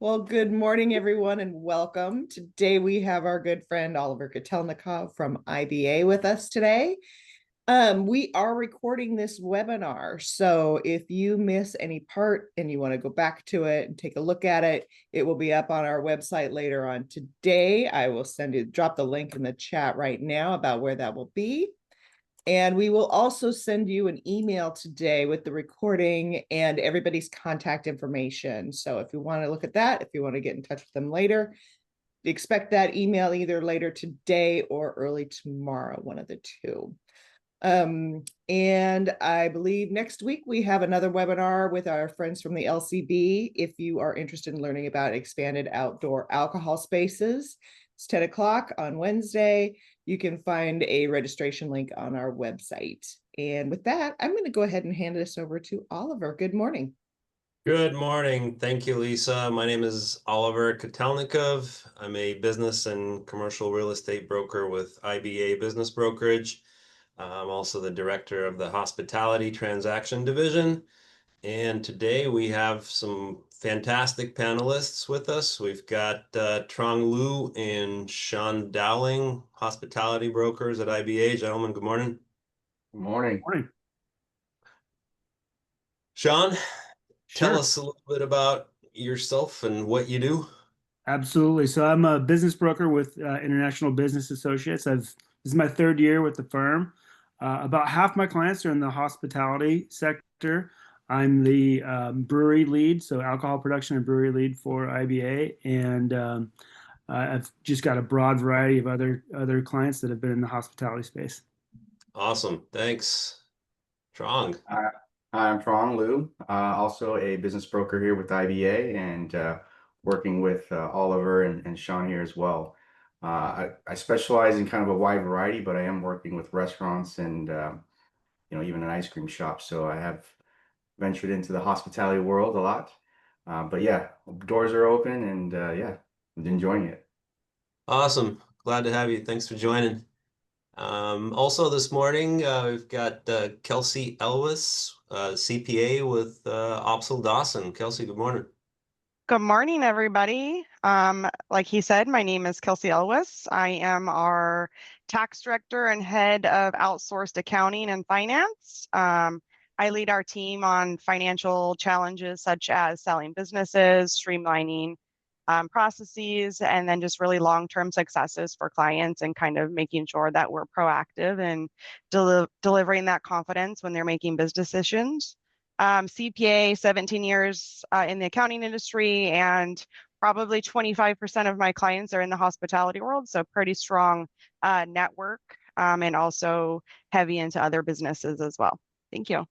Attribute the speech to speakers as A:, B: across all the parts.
A: Well, good morning, everyone, and welcome. Today we have our good friend Oliver Kotelnikov from IBA with us today. We are recording this webinar, so if you miss any part and you want to go back to it and take a look at it, it will be up on our website later on today. I will drop the link in the chat right now about where that will be. And we will also send you an email today with the recording and everybody's contact information. So if you want to look at that, if you want to get in touch with them later, expect that email either later today or early tomorrow, one of the two. And I believe next week we have another webinar with our friends from the LCB. If you are interested in learning about expanded outdoor alcohol spaces, it's 10 o'clock on Wednesday. You can find a registration link on our website. And with that, I'm going to go ahead and hand this over to Oliver. Good morning.
B: Good morning. Thank you, Lisa. My name is Oliver Kotelnikov. I'm a business and commercial real estate broker with IBA Business Brokerage. I'm also the director of the hospitality transaction division. And today we have some fantastic panelists with us. We've got Trong Lu and Sean Dowling, hospitality brokers at IBA. Gentlemen, good morning.
C: Good morning.
A: Morning.
B: Sean, tell
A: Sure.
B: us a little bit about yourself and what you do.
D: Absolutely. So I'm a business broker with International Business Associates. This is my third year with the firm. About half my clients are in the hospitality sector. I'm the brewery lead, so alcohol production and brewery lead for IBA, and I've just got a broad variety of other clients that have been in the hospitality space.
B: Awesome. Thanks. Trong.
C: I'm Trong Lu, also a business broker here with IBA and working with Oliver and Sean here as well. I specialize in kind of a wide variety, but I am working with restaurants and even an ice cream shop. So I have ventured into the hospitality world a lot. But yeah, doors are open and yeah, I'm enjoying it.
B: Awesome. Glad to have you. Thanks for joining. Also this morning, we've got Kelsey Elwess, CPA with Opsahl Dawson. Kelsey, good morning.
E: Good morning, everybody. Like he said, my name is Kelsey Elwess. I am our tax director and head of outsourced accounting and finance. I lead our team on financial challenges such as selling businesses, streamlining processes, and then just really long-term successes for clients and kind of making sure that we're proactive and delivering that confidence when they're making business decisions. CPA, 17 years in the accounting industry, and probably 25% of my clients are in the hospitality world, so pretty strong network, and also heavy into other businesses as well. Thank you.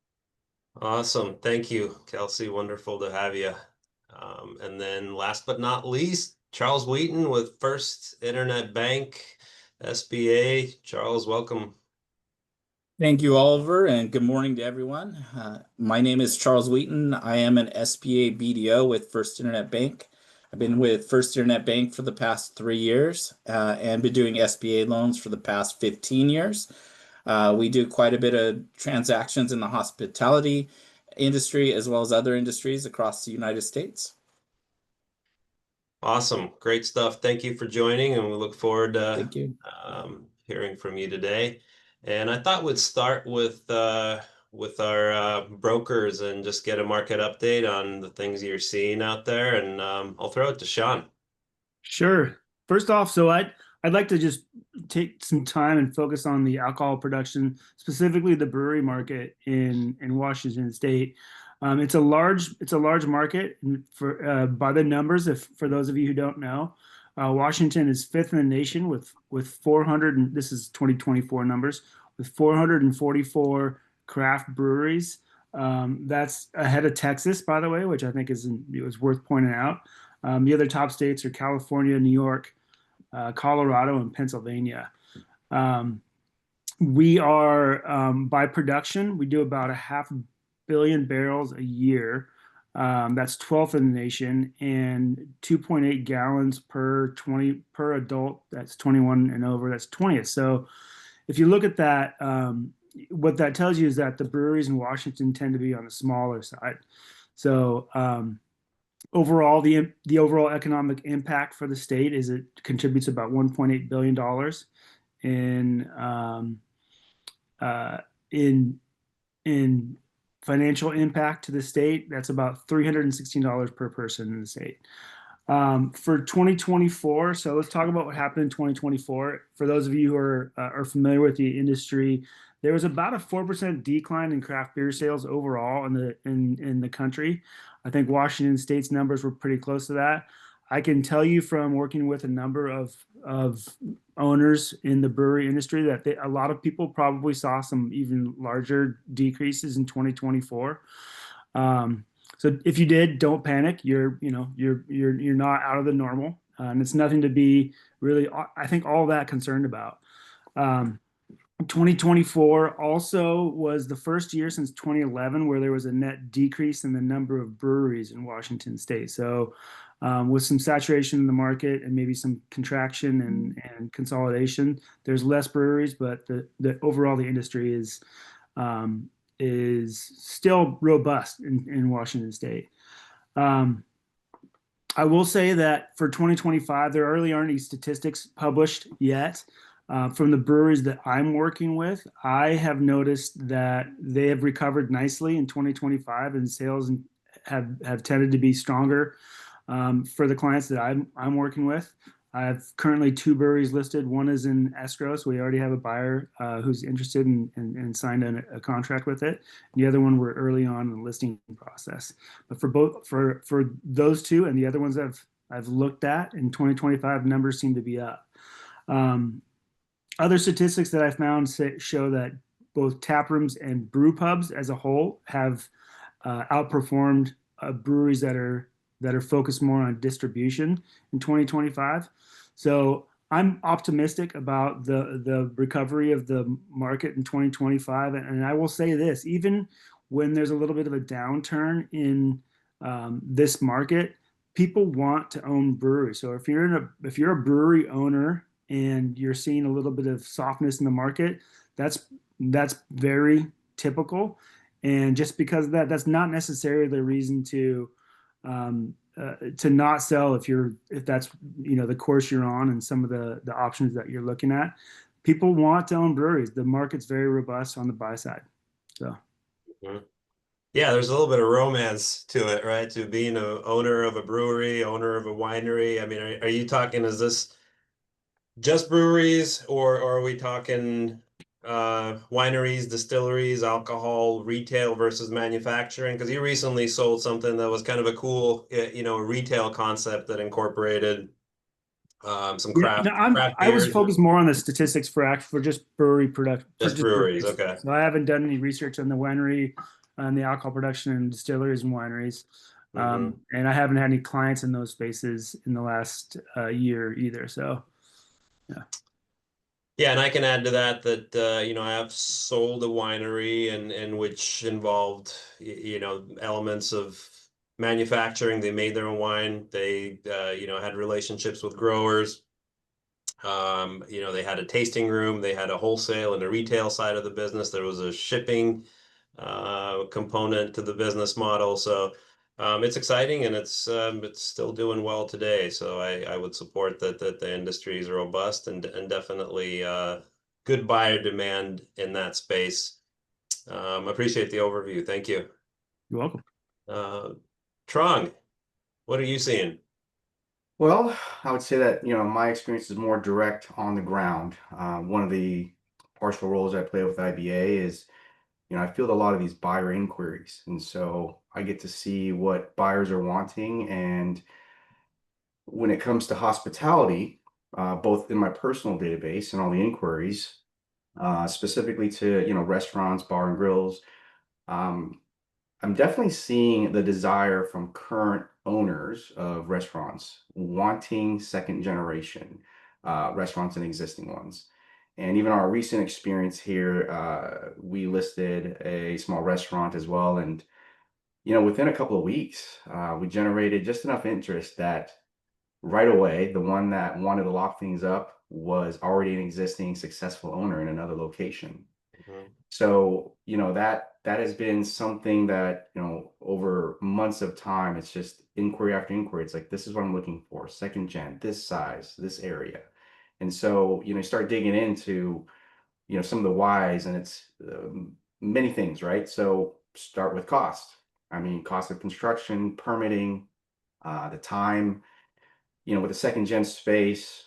B: Awesome. Thank you, Kelsey. Wonderful to have you. And then last but not least, Charles Wheaton with First Internet Bank, SBA. Charles, welcome.
F: Thank you, Oliver, and good morning to everyone. My name is Charles Wheaton. I am an SBA BDO with First Internet Bank. I've been with First Internet Bank for the past 3 years and been doing SBA loans for the past 15 years. We do quite a bit of transactions in the hospitality industry as well as other industries across the United States.
B: Awesome. Great stuff. Thank you for joining, and we look forward to
F: Thank you.
B: Hearing from you today. And I thought we'd start with our brokers and just get a market update on the things you're seeing out there. And I'll throw it to Sean.
D: Sure. First off, so I'd like to just take some time and focus on the alcohol production, specifically the brewery market in Washington State. It's a large market for by the numbers. For those of you who don't know, Washington is fifth in the nation with 400, and this is 2024 numbers, with 444 craft breweries. That's ahead of Texas, by the way, which I think is worth pointing out. The other top states are California, New York, Colorado, and Pennsylvania. We are by production, we do about 500 million barrels a year. That's 12th in the nation, and 2.8 gallons per adult. That's 21 and over. That's 20th. So if you look at that, what that tells you is that the breweries in Washington tend to be on the smaller side. So overall, the overall economic impact for the state is it contributes about $1.8 billion in in financial impact to the state. That's about $316 per person in the state. For 2024, so let's talk about what happened in 2024. For those of you who are familiar with the industry, there was about a 4% decline in craft beer sales overall in the country. I think Washington State's numbers were pretty close to that. I can tell you from working with a number of owners in the brewery industry that a lot of people probably saw some even larger decreases in 2024. So if you did, don't panic. You're not out of the normal, and it's nothing to be really, I think, all that concerned about. 2024 also was the first year since 2011 where there was a net decrease in the number of breweries in Washington State. So with some saturation in the market and maybe some contraction and consolidation, there's less breweries, but the overall the industry is still robust in Washington State. I will say that for 2025, there really aren't any statistics published yet. From the breweries that I'm working with, I have noticed that they have recovered nicely in 2025, and sales have tended to be stronger for the clients that I'm working with. I have currently 2 breweries listed. One is in escrow, so we already have a buyer who's interested and signed a contract with it. And the other one we're early on in the listing process. But for those 2 and the other ones I've looked at in 2025, numbers seem to be up. Other statistics that I found show that both tap rooms and brew pubs as a whole have outperformed breweries that are focused more on distribution in 2025. So I'm optimistic about the recovery of the market in 2025. And I will say this, even when there's a little bit of a downturn in this market, people want to own breweries. So if you're a brewery owner and you're seeing a little bit of softness in the market, that's very typical. And just because of that, that's not necessarily the reason to not sell if that's the course you're on and some of the options that you're looking at. People want to own breweries. The market's very robust on the buy side. So.
B: Yeah, there's a little bit of romance to it, right? To being an owner of a brewery, owner of a winery. I mean, are you talking, is this just breweries, or are we talking wineries, distilleries, alcohol, retail versus manufacturing? Because you recently sold something that was kind of a cool, retail concept that incorporated some craft
D: I was
B: beers.
D: focused more on the statistics for just brewery production.
B: Just breweries, okay.
D: So I haven't done any research on the winery and the alcohol production and distilleries and wineries. And I haven't had any clients in those spaces in the last year either. So, yeah.
B: Yeah, and I can add to that I have sold a winery and which involved elements of manufacturing. They made their own wine. They had relationships with growers. They had a tasting room. They had a wholesale and a retail side of the business. There was a shipping component to the business model. So it's exciting, and it's still doing well today. So I would support that the industry is robust and definitely good buyer demand in that space. Appreciate the overview. Thank you.
D: You're welcome.
B: Trong, what are you seeing?
C: Well, I would say that, my experience is more direct on the ground. One of the partial roles I play with IBA is, I field a lot of these buyer inquiries. And so I get to see what buyers are wanting. And when it comes to hospitality, both in my personal database and all the inquiries, specifically to, restaurants, bar and grills, I'm definitely seeing the desire from current owners of restaurants wanting second generation restaurants and existing ones. And even our recent experience here, we listed a small restaurant as well. And, within a couple of weeks, we generated just enough interest that right away, the one that wanted to lock things up was already an existing successful owner in another location. So, that has been something that, over months of time, it's inquiry after inquiry. It's like, this is what I'm looking for, second gen, this size, this area. And so, you start digging into, some of the whys, and it's many things, right? So start with cost. I mean, cost of construction, permitting, the time, with a second gen space,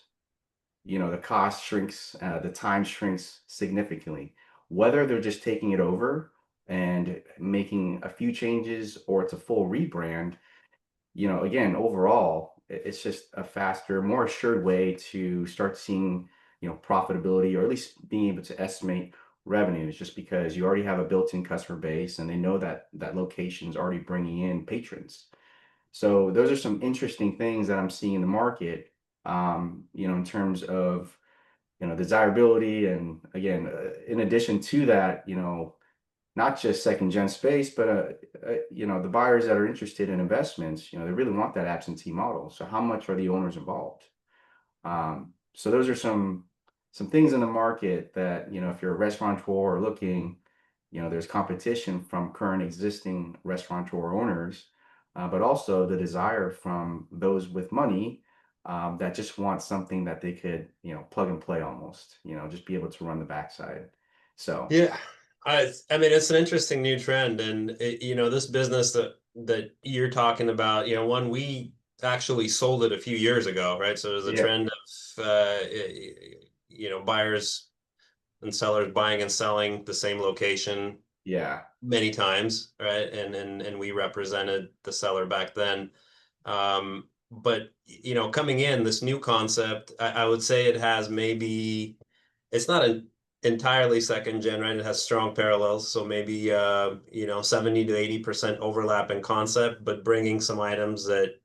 C: the cost shrinks, the time shrinks significantly. Whether they're just taking it over and making a few changes or it's a full rebrand, again, overall, it's just a faster, more assured way to start seeing, profitability, or at least being able to estimate revenues, just because you already have a built-in customer base and they know that that location is already bringing in patrons. So those are some interesting things that I'm seeing in the market, in terms of, desirability. And again, in addition to that, not just second gen space, but the buyers that are interested in investments, they really want that absentee model. So how much are the owners involved? So those are some things in the market that, if you're a restaurateur or looking, there's competition from current existing restaurateur owners, but also the desire from those with money, that just want something that they could, plug and play almost, just be able to run the backside. So
B: Yeah, I mean, it's an interesting new trend, and this business that you're talking about, one, we actually sold it a few years ago, right? So there's a
C: yeah,
B: trend of buyers and sellers buying and selling the same location
C: yeah,
B: many times, right? And we represented the seller back then. But coming in, this new concept, I would say it has maybe, it's not an entirely second gen, right? It has strong parallels. So maybe 70 to 80% overlap in concept, but bringing some items that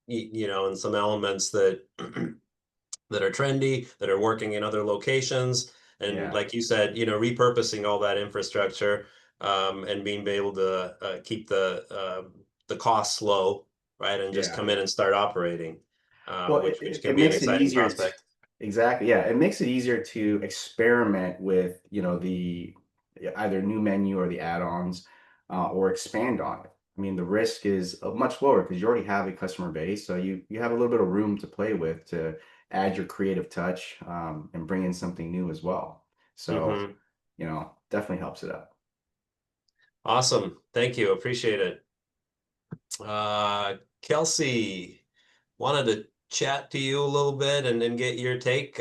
B: and some elements that that are trendy, that are working in other locations. And
C: yeah,
B: like you said, repurposing all that infrastructure, and being able to keep the costs low, right? And just
C: yeah.
B: come in and start operating,
C: Well,
B: which can
C: it
B: be an
C: makes it
B: exciting
C: easier
B: prospect.
C: exactly. Yeah, it makes it easier to experiment with, the either new menu or the add-ons, or expand on it. I mean, the risk is much lower because you already have a customer base, so you have a little bit of room to play with to add your creative touch, and bring in something new as well. So,
B: Hmm.
C: definitely helps it up.
B: Awesome. Thank you. Appreciate it. Kelsey, wanted to chat to you a little bit and get your take.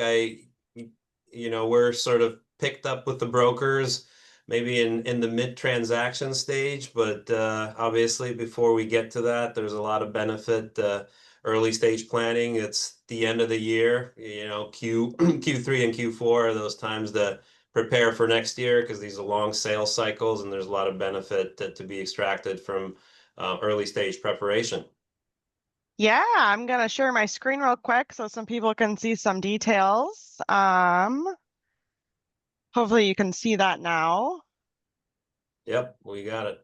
B: We're sort of picked up with the brokers, maybe in the mid-transaction stage, but obviously before we get to that, there's a lot of benefit. Early stage planning, it's the end of the year, Q3 and Q4 are those times to prepare for next year, because these are long sales cycles and there's a lot of benefit to be extracted from early stage preparation.
E: Yeah, I'm gonna share my screen real quick so some people can see some details. Hopefully you can see that now.
B: Yep, we got it.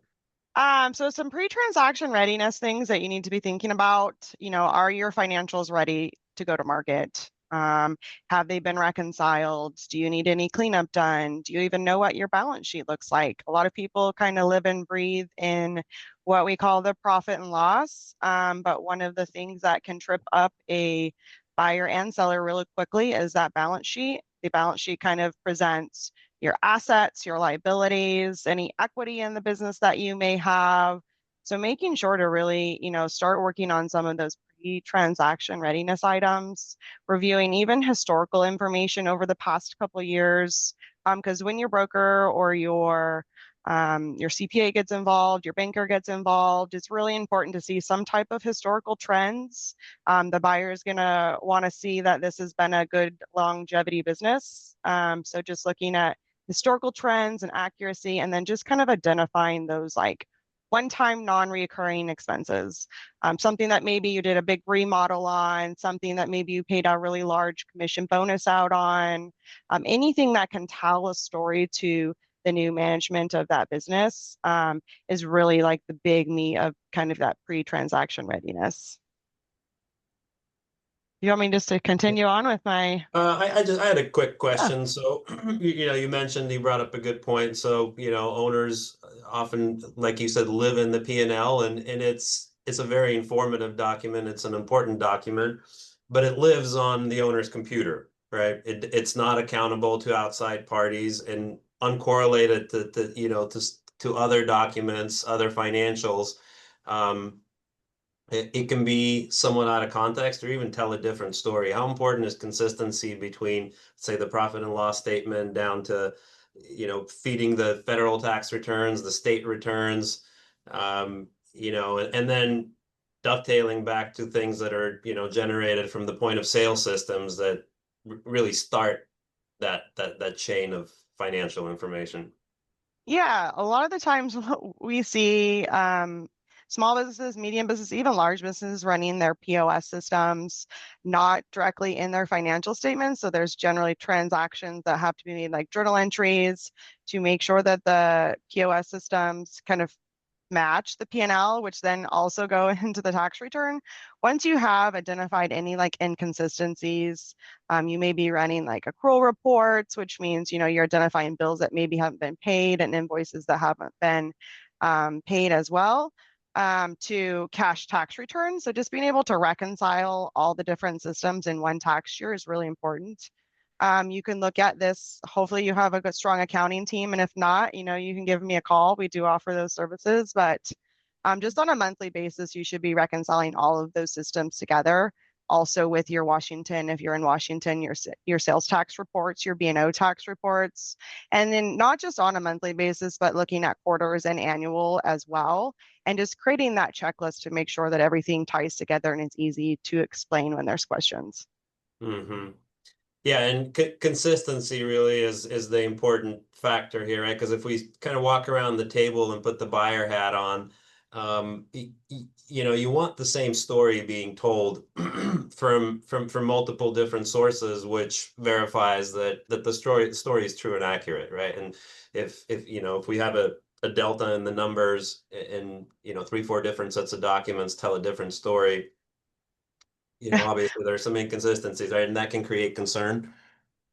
E: So some pre-transaction readiness things that you need to be thinking about, are your financials ready to go to market? Have they been reconciled? Do you need any cleanup done? Do you even know what your balance sheet looks like? A lot of people kind of live and breathe in what we call the profit and loss. But one of the things that can trip up a buyer and seller really quickly is that balance sheet. The balance sheet kind of presents your assets, your liabilities, any equity in the business that you may have. So making sure to really, start working on some of those pre-transaction readiness items, reviewing even historical information over the past couple of years. Because when your broker or your CPA gets involved, your banker gets involved, it's really important to see some type of historical trends. The buyer is going to want to see that this has been a good longevity business. So just looking at historical trends and accuracy, and then just kind of identifying those like one-time non-recurring expenses. Something that maybe you did a big remodel on, something that maybe you paid a really large commission bonus out on, anything that can tell a story to the new management of that business, is really like the big meat of kind of that pre-transaction readiness. You want me just to continue on with my?
B: I had a quick
E: Yeah.
B: question. So, you mentioned, you brought up a good point. So, owners often, like you said, live in the P&L, and it's it's a very informative document. It's an important document, but it lives on the owner's computer, right? It's not accountable to outside parties and uncorrelated to other documents, other financials. It can be somewhat out of context or even tell a different story. How important is consistency between, say, the profit and loss statement down to, feeding the federal tax returns, the state returns, and then dovetailing back to things that are, generated from the point of sale systems that really start that chain of financial information.
E: Yeah, a lot of the times we see small businesses, medium businesses, even large businesses running their POS systems, not directly in their financial statements. So there's generally transactions that have to be made, like journal entries, to make sure that the POS systems kind of match the P&L, which then also go into the tax return. Once you have identified any like inconsistencies, you may be running like accrual reports, which means, you're identifying bills that maybe haven't been paid and invoices that haven't been paid as well, to cash tax returns. So just being able to reconcile all the different systems in one tax year is really important. You can look at this. Hopefully you have a good, strong accounting team. And if not, you can give me a call. We do offer those services, but just on a monthly basis, you should be reconciling all of those systems together. Also with your Washington, if you're in Washington, your sales tax reports, your B&O tax reports, and then not just on a monthly basis, but looking at quarters and annual as well. And just creating that checklist to make sure that everything ties together and it's easy to explain when there's questions.
B: Mm-hmm. Yeah, and consistency really is the important factor here, right? Because if we kind of walk around the table and put the buyer hat on, you want the same story being told from multiple different sources, which verifies that the story is true and accurate, right? And if we have a delta in the numbers and 3-4 different sets of documents tell a different story, obviously there's some inconsistencies, right? And that can create concern.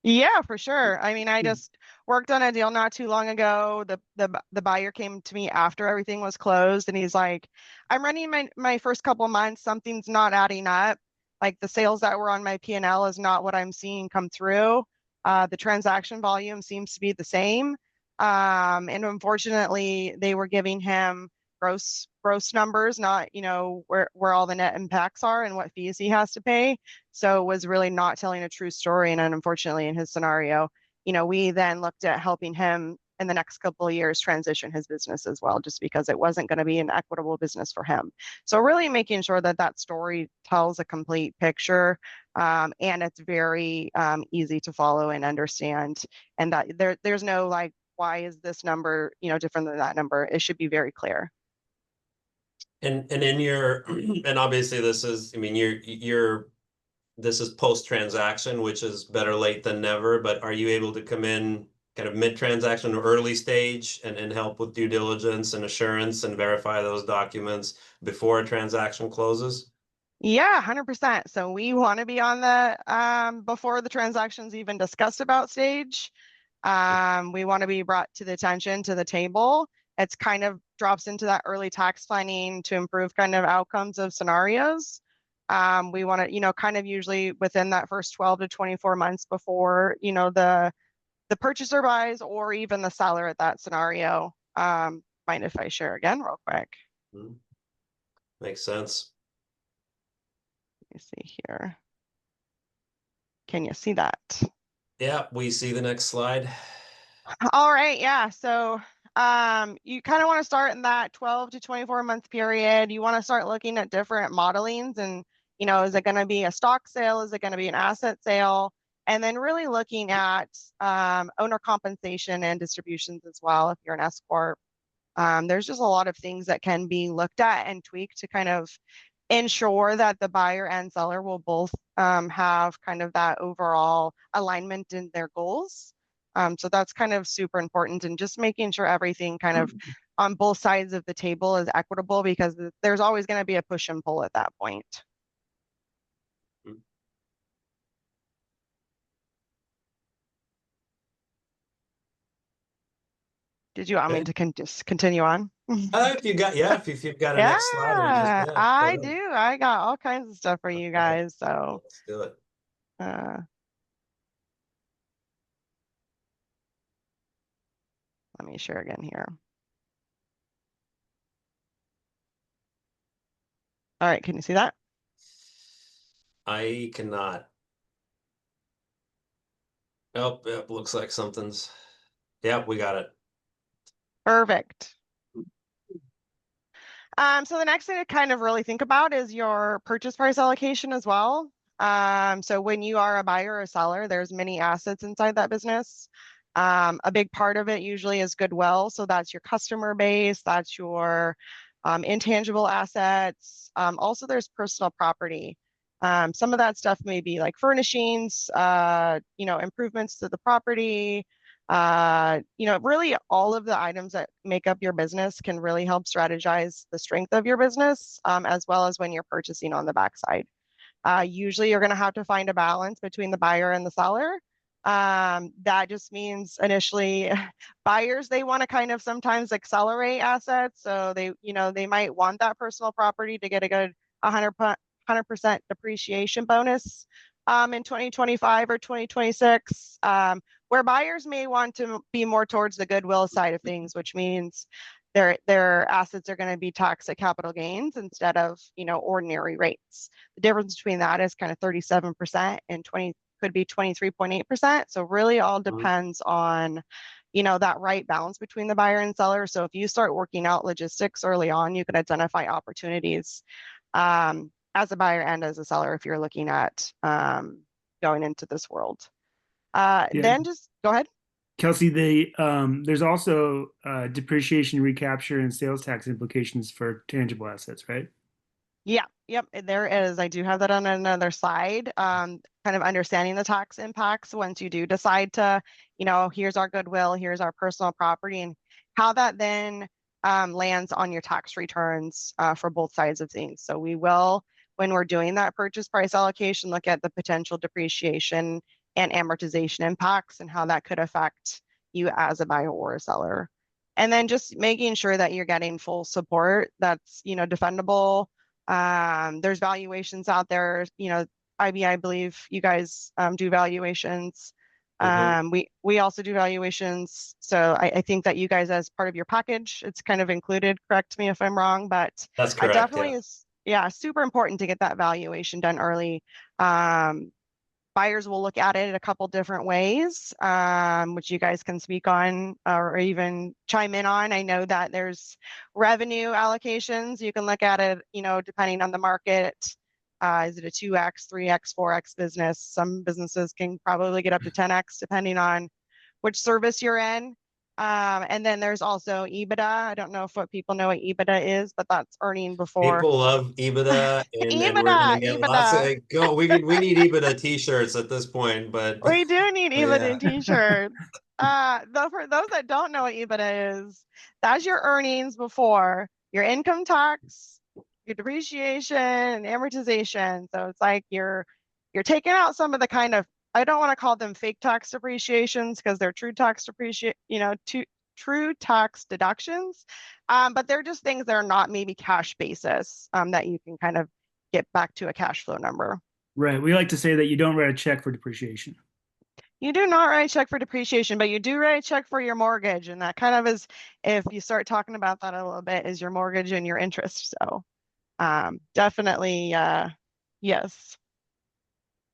E: Yeah, for sure. I mean, I just worked on a deal not too long ago. The buyer came to me after everything was closed, and he's like, "I'm running my first couple months. Something's not adding up. Like the sales that were on my P&L is not what I'm seeing come through. The transaction volume seems to be the same. And unfortunately, they were giving him gross numbers, not where all the net impacts are and what fees he has to pay. So was really not telling a true story. And unfortunately, in his scenario, we then looked at helping him in the next couple of years transition his business as well, just because it wasn't going to be an equitable business for him. So really making sure that story tells a complete picture, and it's very easy to follow and understand, and that there's no like, why is this number different than that number? It should be very clear.
B: And in your and obviously this is, I mean, this is post-transaction, which is better late than never, but are you able to come in kind of mid-transaction or early stage and help with due diligence and assurance and verify those documents before a transaction closes?
E: Yeah, 100%. So we want to be on the before the transaction's even discussed about stage. We want to be brought to the attention to the table. It's kind of drops into that early tax planning to improve kind of outcomes of scenarios. We want to, kind of usually within that first 12 to 24 months before, the purchaser buys or even the seller at that scenario. Mind if I share again real quick?
B: Makes sense.
E: Let me see here. Can you see that?
B: Yeah, we see the next slide.
E: All right, yeah. So you kind of want to start in that 12 to 24 month period. You want to start looking at different modelings and, is it going to be a stock sale? Is it going to be an asset sale? And then really looking at owner compensation and distributions as well if you're an S Corp. There's just a lot of things that can be looked at and tweaked to kind of ensure that the buyer and seller will both have kind of that overall alignment in their goals. So that's kind of super important, and just making sure everything kind of on both sides of the table is equitable, because there's always going to be a push and pull at that point. Did you want me
B: Okay.
E: to just continue on?
B: If you got, yeah, if you've got a next slide or just,
E: Yeah,
B: yeah, go
E: I
B: ahead.
E: do. I got all kinds of stuff for you
B: All right,
E: guys. So,
B: let's do it.
E: uh, let me share again here. All right, can you see that?
B: I cannot. Oh, yep, looks like something's, yep, we got it.
E: Perfect. So the next thing to kind of really think about is your purchase price allocation as well. So when you are a buyer or a seller, there's many assets inside that business. A big part of it usually is goodwill. So that's your customer base, that's your intangible assets. Also, there's personal property. Some of that stuff may be like furnishings, improvements to the property. Really all of the items that make up your business can really help strategize the strength of your business, as well as when you're purchasing on the backside. Usually you're going to have to find a balance between the buyer and the seller. That just means initially buyers, they want to kind of sometimes accelerate assets. So they might want that personal property to get a good 100% depreciation bonus in 2025 or 2026. Where buyers may want to be more towards the goodwill side of things, which means their assets are going to be taxed at capital gains instead of ordinary rates. The difference between that is kind of 37% and 20 could be 23.8%. So really all depends on that right balance between the buyer and seller. So if you start working out logistics early on, you can identify opportunities as a buyer and as a seller if you're looking at going into this world. Then just go ahead.
D: Kelsey, there's also depreciation, recapture, and sales tax implications for tangible assets, right?
E: Yeah, yep, there is. I do have that on another slide. Kind of understanding the tax impacts once you do decide to, here's our goodwill, here's our personal property, and how that then lands on your tax returns for both sides of things. So we will, when we're doing that purchase price allocation, look at the potential depreciation and amortization impacts and how that could affect you as a buyer or a seller. And then just making sure that you're getting full support that's, defendable. There's valuations out there, IBA, I believe you guys do valuations. We also do valuations. So I think that you guys, as part of your package, it's kind of included, correct me if I'm wrong, but
B: That's correct.
E: definitely is, super important to get that valuation done early. Buyers will look at it a couple different ways, which you guys can speak on or even chime in on. I know that there's revenue allocations. You can look at it, depending on the market. Is it a 2x, 3x, 4x business? Some businesses can probably get up to 10x depending on which service you're in. And then there's also EBITDA. I don't know if what people know what EBITDA is, but that's earning before.
B: People love EBITDA, and we're gonna get lots of go. We need EBITDA t-shirts at this point, but
E: we do need EBITDA t-shirts. Though for those that don't know what EBITDA is, that's your earnings before your income tax, your depreciation, and amortization. So it's like you're taking out some of the kind of, I don't want to call them fake tax depreciations because they're true tax true tax deductions. But they're just things that are not maybe cash basis that you can kind of get back to a cash flow number.
D: Right. We like to say that you don't write a check for depreciation.
E: You do not write a check for depreciation, but you do write a check for your mortgage. And that kind of is, if you start talking about that a little bit, is your mortgage and your interest. So definitely, yes.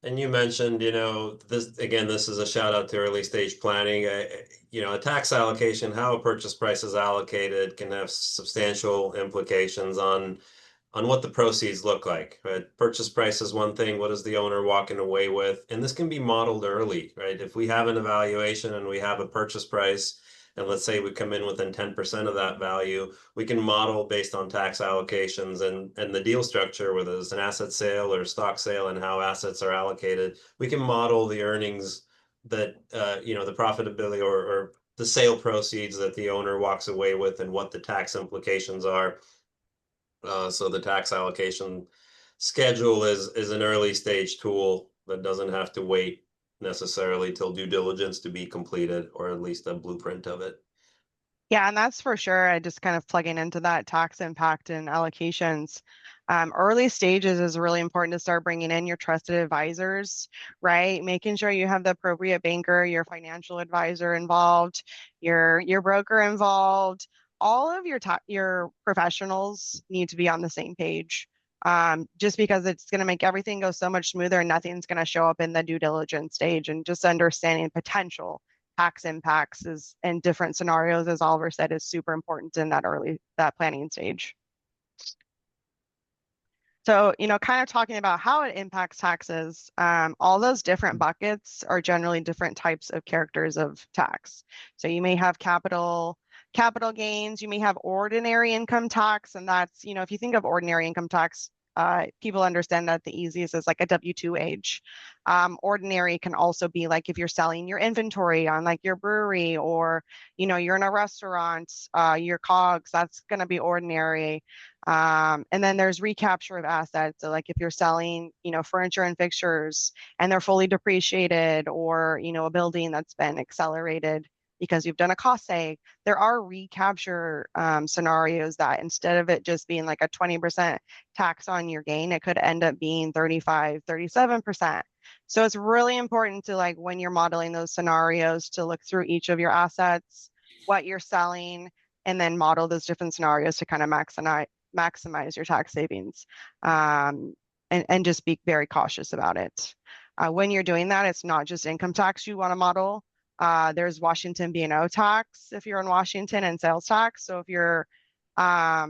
B: And you mentioned, this is a shout out to early stage planning. A tax allocation, how a purchase price is allocated can have substantial implications on what the proceeds look like, right? Purchase price is one thing. What is the owner walking away with? And this can be modeled early, right? If we have an evaluation and we have a purchase price, and let's say we come in within 10% of that value, we can model based on tax allocations and the deal structure, whether it's an asset sale or stock sale and how assets are allocated. We can model the earnings that, the profitability or the sale proceeds that the owner walks away with and what the tax implications are. So the tax allocation schedule is an early stage tool that doesn't have to wait necessarily till due diligence to be completed, or at least a blueprint of it.
E: Yeah, and that's for sure. I just kind of plugging into that tax impact and allocations. Early stages is really important to start bringing in your trusted advisors, right? Making sure you have the appropriate banker, your financial advisor involved, your broker involved. All of your professionals need to be on the same page. Just because it's going to make everything go so much smoother and nothing's going to show up in the due diligence stage, and just understanding potential tax impacts is in different scenarios, as Oliver said, is super important in that planning stage. So, kind of talking about how it impacts taxes, all those different buckets are generally different types of characters of tax. So you may have capital gains, you may have ordinary income tax, and that's, if you think of ordinary income tax, people understand that the easiest is like a W-2 wage. Ordinary can also be like if you're selling your inventory on like your brewery, or you're in a restaurant, your COGS, that's going to be ordinary. And then there's recapture of assets. So like if you're selling, furniture and fixtures and they're fully depreciated, or, a building that's been accelerated because you've done a cost save, there are recapture scenarios that instead of it just being like a 20% tax on your gain, it could end up being 35, 37%. So it's really important to, like, when you're modeling those scenarios, to look through each of your assets, what you're selling, and then model those different scenarios to kind of maximize your tax savings, and just be very cautious about it. When you're doing that, it's not just income tax you want to model. There's Washington B&O tax if you're in Washington, and sales tax. So if you're a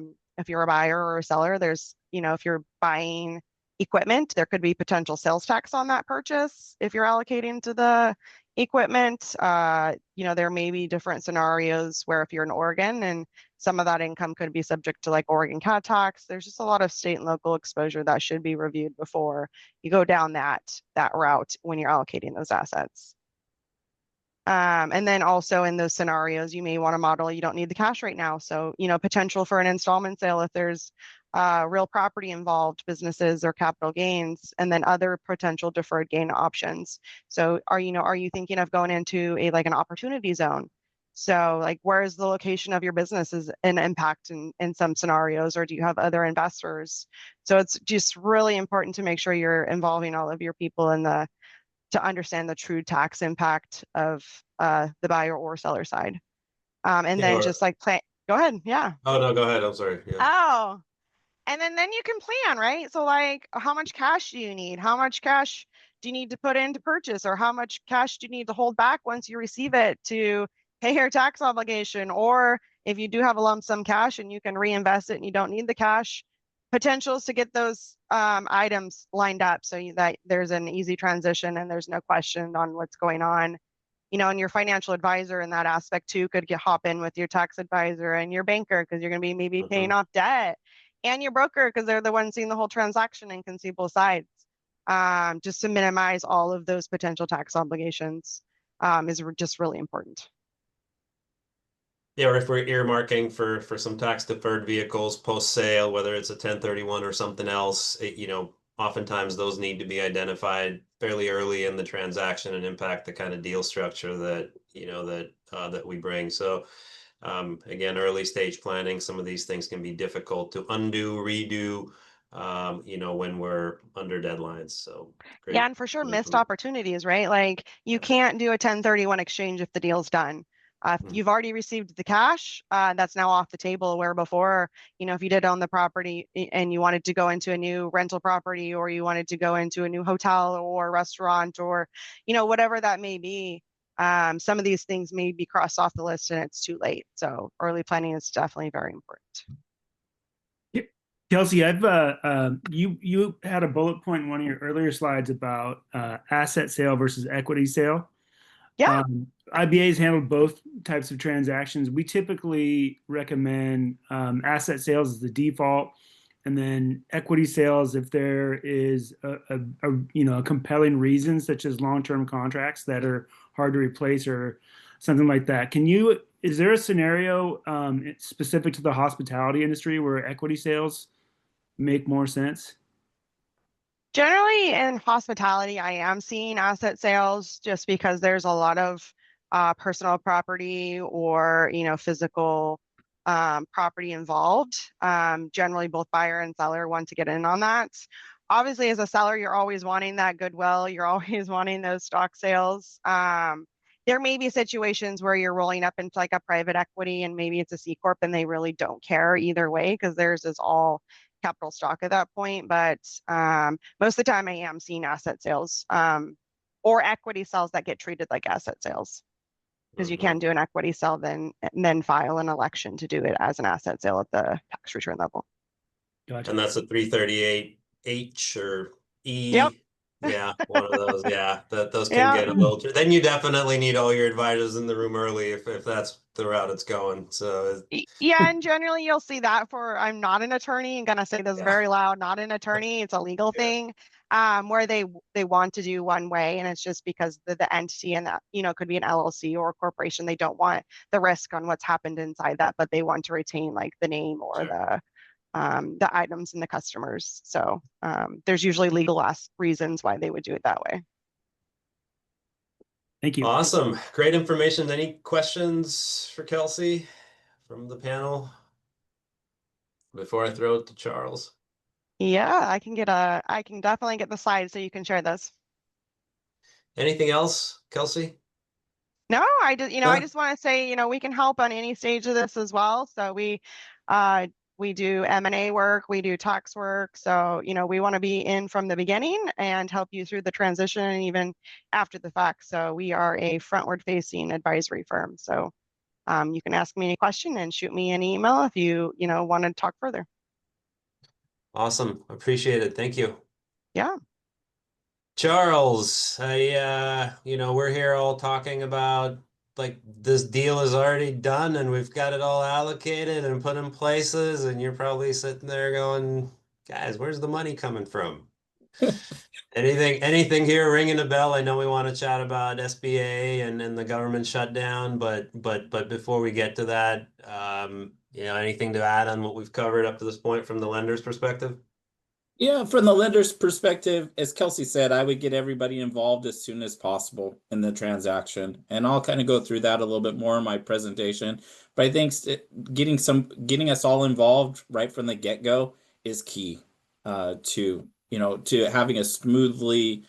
E: buyer or a seller, there's, if you're buying equipment, there could be potential sales tax on that purchase if you're allocating to the equipment. There may be different scenarios where if you're in Oregon, and some of that income could be subject to like Oregon CAT tax. There's just a lot of state and local exposure that should be reviewed before you go down that route when you're allocating those assets. And then also in those scenarios, you may want to model, you don't need the cash right now. So, potential for an installment sale if there's real property involved, businesses or capital gains, and then other potential deferred gain options. So are you thinking of going into an opportunity zone? So like, where is the location of your business is an impact in some scenarios, or do you have other investors? So it's just really important to make sure you're involving all of your people to understand the true tax impact of the buyer or seller side. And then just like plan, go ahead. Yeah.
B: Oh, no, go ahead. I'm sorry. Yeah.
E: Oh, and then you can plan, right? So like, how much cash do you need? How much cash do you need to put in to purchase? Or how much cash do you need to hold back once you receive it to pay your tax obligation? Or if you do have a lump sum cash and you can reinvest it and you don't need the cash, potentials to get those items lined up so that there's an easy transition and there's no question on what's going on. And your financial advisor in that aspect too could hop in with your tax advisor and your banker, because you're going to be maybe paying off debt, and your broker because they're the ones seeing the whole transaction and can see both sides. Just to minimize all of those potential tax obligations is just really important.
B: Yeah, or if we're earmarking for some tax deferred vehicles post sale, whether it's a 1031 or something else, oftentimes those need to be identified fairly early in the transaction and impact the kind of deal structure that that we bring. So again, early stage planning, some of these things can be difficult to undo, redo, when we're under deadlines. So great.
E: Yeah, and for sure, missed opportunities, right? Like you can't do a 1031 exchange if the deal's done. If you've already received the cash, that's now off the table, where before, if you did own the property and you wanted to go into a new rental property, or you wanted to go into a new hotel or restaurant, or, whatever that may be, some of these things may be crossed off the list and it's too late. So early planning is definitely very important.
D: Kelsey, you had a bullet point in one of your earlier slides about asset sale versus equity sale.
E: Yeah.
D: IBA's handled both types of transactions. We typically recommend asset sales as the default, and then equity sales if there is a compelling reason, such as long-term contracts that are hard to replace or something like that. Is there a scenario specific to the hospitality industry where equity sales make more sense?
E: Generally in hospitality, I am seeing asset sales just because there's a lot of personal property or, physical property involved. Generally, both buyer and seller want to get in on that. Obviously, as a seller, you're always wanting that goodwill. You're always wanting those stock sales. There may be situations where you're rolling up into like a private equity and maybe it's a C Corp and they really don't care either way because theirs is all capital stock at that point. But most of the time I am seeing asset sales or equity sales that get treated like asset sales because you can do an equity sale and then file an election to do it as an asset sale at the tax return level.
D: Gotcha.
B: And that's a 338H or E.
E: Yep.
B: Yeah, one of those. Yeah, those can
E: Yeah.
B: get a little. Then you definitely need all your advisors in the room early if that's the route it's going. So
E: Yeah, and generally you'll see that for I'm not an attorney. I'm gonna say this very loud, not an attorney. It's a legal thing, where they want to do one way, and it's just because the entity and that could be an LLC or a corporation. They don't want the risk on what's happened inside that, but they want to retain like the name or the items and the customers. So there's usually legal reasons why they would do it that way.
D: Thank you.
B: Awesome. Great information. Any questions for Kelsey from the panel before I throw it to Charles?
E: Yeah, I can definitely get the slides so you can share this.
B: Anything else, Kelsey?
E: No, I just want to say, we can help on any stage of this as well. So we do M&A work, we do tax work. So, we want to be in from the beginning and help you through the transition and even after the fact. So we are a frontward facing advisory firm. So you can ask me any question and shoot me an email if you want to talk further.
B: Awesome. Appreciate it. Thank you.
E: Yeah.
B: Charles, we're here all talking about like this deal is already done and we've got it all allocated and put in places, and you're probably sitting there going, guys, where's the money coming from? Anything here ringing a bell? I know we want to chat about SBA and the government shutdown, but before we get to that, anything to add on what we've covered up to this point from the lender's perspective?
F: Yeah, from the lender's perspective, as Kelsey said, I would get everybody involved as soon as possible in the transaction. And I'll kind of go through that a little bit more in my presentation. But I think getting us all involved right from the get-go is key to having a smoothly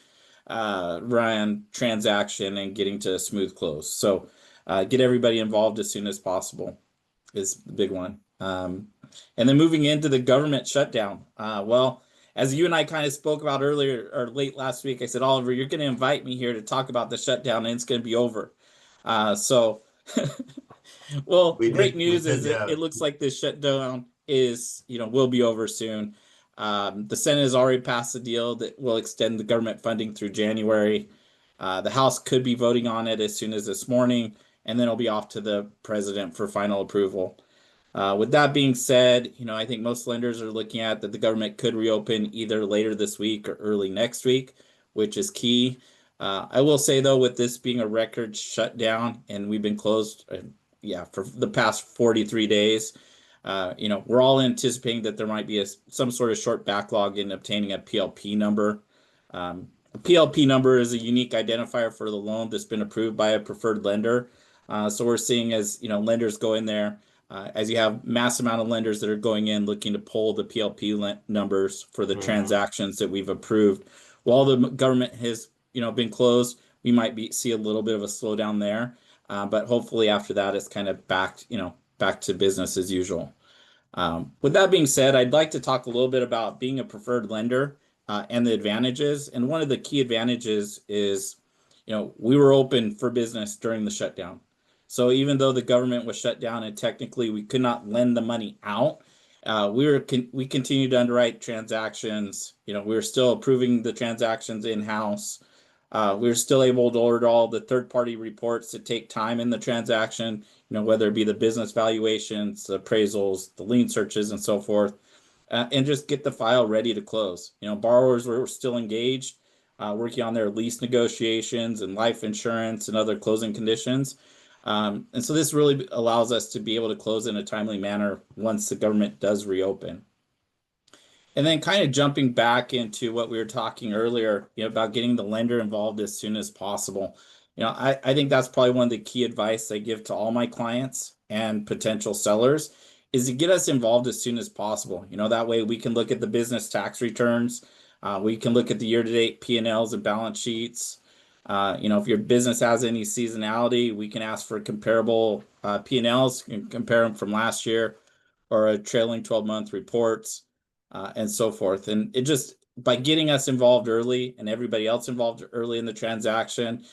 F: run transaction and getting to a smooth close. So get everybody involved as soon as possible is the big one. And then moving into the government shutdown. As you and I kind of spoke about earlier or late last week, I said, Oliver, you're going to invite me here to talk about the shutdown and it's going to be over. Great news is it looks like this shutdown will be over soon. The Senate has already passed a deal that will extend the government funding through January. The House could be voting on it as soon as this morning, and then it'll be off to the president for final approval. With that being said, I think most lenders are looking at that the government could reopen either later this week or early next week, which is key. I will say, though, with this being a record shutdown and we've been closed, for the past 43 days, we're all anticipating that there might be some sort of short backlog in obtaining a PLP number. A PLP number is a unique identifier for the loan that's been approved by a preferred lender. So we're seeing as lenders go in there, as you have mass amount of lenders that are going in looking to pull the PLP numbers for the transactions that we've approved. While the government has been closed, we might see a little bit of a slowdown there, but hopefully after that it's kind of back to business as usual. With that being said, I'd like to talk a little bit about being a preferred lender and the advantages. And one of the key advantages is we were open for business during the shutdown. So even though the government was shut down and technically we could not lend the money out, we continued to underwrite transactions. We were still approving the transactions in-house. We were still able to order all the third-party reports that take time in the transaction, whether it be the business valuations, the appraisals, the lien searches, and so forth, and just get the file ready to close. Borrowers were still engaged, working on their lease negotiations and life insurance and other closing conditions. And so this really allows us to be able to close in a timely manner once the government does reopen. And then kind of jumping back into what we were talking earlier, about getting the lender involved as soon as possible. I think that's probably one of the key advice I give to all my clients and potential sellers is to get us involved as soon as possible. That way we can look at the business tax returns. We can look at the year-to-date P&Ls and balance sheets. If your business has any seasonality, we can ask for comparable P&Ls and compare them from last year or a trailing 12-month reports and so forth. And it just, by getting us involved early and everybody else involved early in the transaction,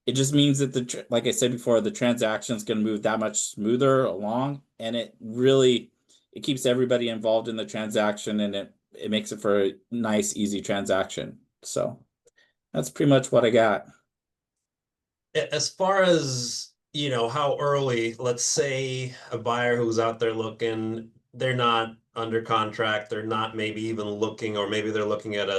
F: it just means that like I said before, the transaction is going to move that much smoother along, and it keeps everybody involved in the transaction, and it makes it for a nice, easy transaction. So that's pretty much what I got.
B: As far as, how early, let's say a buyer who's out there looking, they're not under contract, they're not maybe even looking, or maybe they're looking at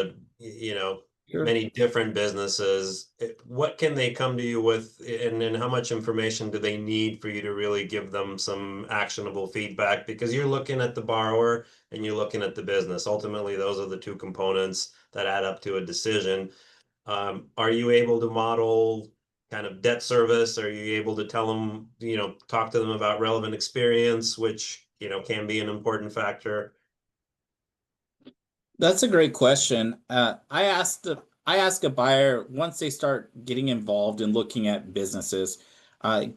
F: Sure.
B: many different businesses. What can they come to you with, and how much information do they need for you to really give them some actionable feedback? Because you're looking at the borrower and you're looking at the business. Ultimately, those are the two components that add up to a decision. Are you able to model kind of debt service? Are you able to tell them, talk to them about relevant experience, which, can be an important factor?
F: That's a great question. I ask a buyer once they start getting involved in looking at businesses,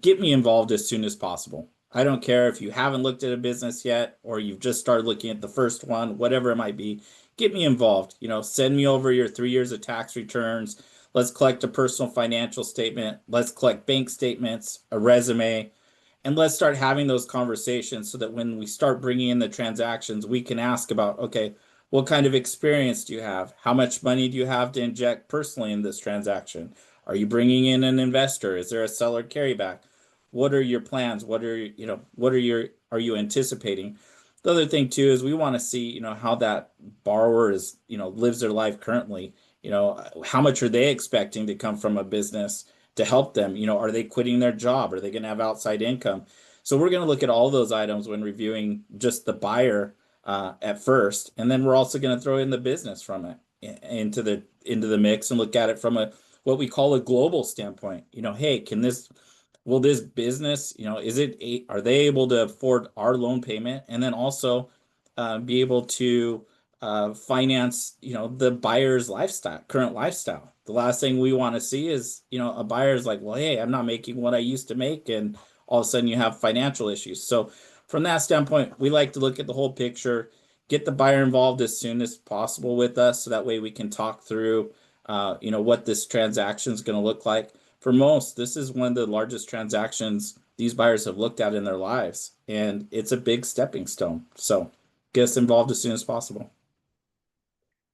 F: get me involved as soon as possible. I don't care if you haven't looked at a business yet or you've just started looking at the first one, whatever it might be. Get me involved. Send me over your 3 years of tax returns. Let's collect a personal financial statement. Let's collect bank statements, a resume, and let's start having those conversations so that when we start bringing in the transactions, we can ask about, okay, what kind of experience do you have? How much money do you have to inject personally in this transaction? Are you bringing in an investor? Is there a seller carryback? What are your plans? Are you anticipating? The other thing too is we want to see, how that borrower is, lives their life currently. How much are they expecting to come from a business to help them? Are they quitting their job? Are they going to have outside income? So we're going to look at all those items when reviewing just the buyer at first, and then we're also going to throw in the business from it into the mix and look at it from what we call a global standpoint. Hey, will this business, are they able to afford our loan payment, and then also be able to finance, the buyer's current lifestyle. The last thing we want to see is, a buyer's like, well, hey, I'm not making what I used to make, and all of a sudden you have financial issues. So from that standpoint, we like to look at the whole picture, get the buyer involved as soon as possible with us, so that way we can talk through, what this transaction is going to look like. For most, this is one of the largest transactions these buyers have looked at in their lives, and it's a big stepping stone. So get us involved as soon as possible.